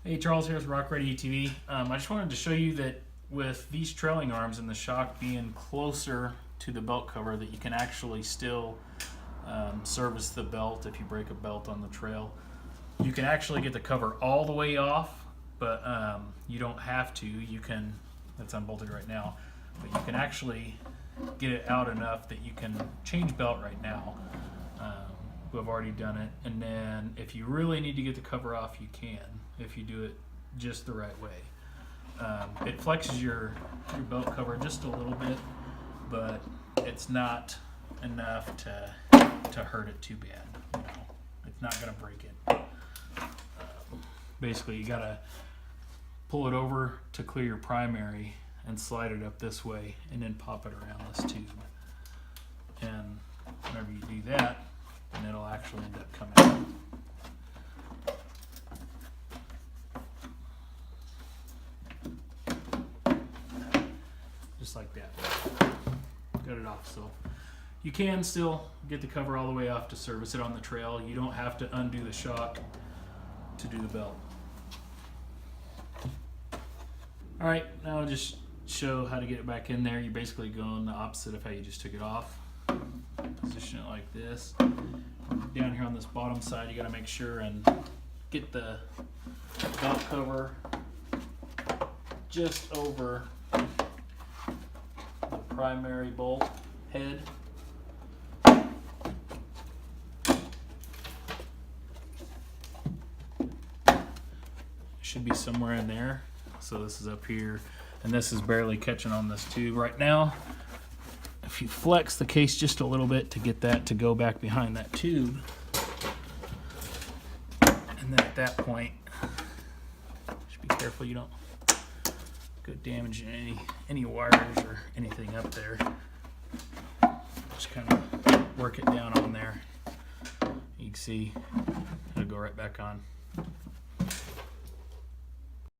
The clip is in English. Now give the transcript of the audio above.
Hey, Charles here with Rock Ready ATV. I just wanted to show you that with these trailing arms and the shock being closer to the belt cover, that you can actually still service the belt if you break a belt on the trail. You can actually get the cover all the way off, but you don't have to. You can, that's unbolted right now, but you can actually get it out enough that you can change belt right now. I've already done it, and then if you really need to get the cover off, you can, if you do it just the right way. It flexes your belt cover just a little bit, but it's not enough to hurt it too bad. You know, it's not going to break it. Basically, you got to pull it over to clear your primary and slide it up this way, and then pop it around this tube. And whenever you do that, then it'll actually end up coming out. Just like that. Got it off. So you can still get the cover all the way off to service it on the trail. You don't have to undo the shock to do the belt. Alright, now I'll just show how to get it back in there. You basically go in the opposite of how you just took it off. Position it like this. Down here on this bottom side, you got to make sure and get the belt cover just over the primary bolt head. Should be somewhere in there. So this is up here, and this is barely catching on this tube right now. If you flex the case just a little bit to get that to go back behind that tube, and then at that point, just be careful you don't go damaging any wires or anything up there. Just kind of work it down on there. You can see it'll go right back on.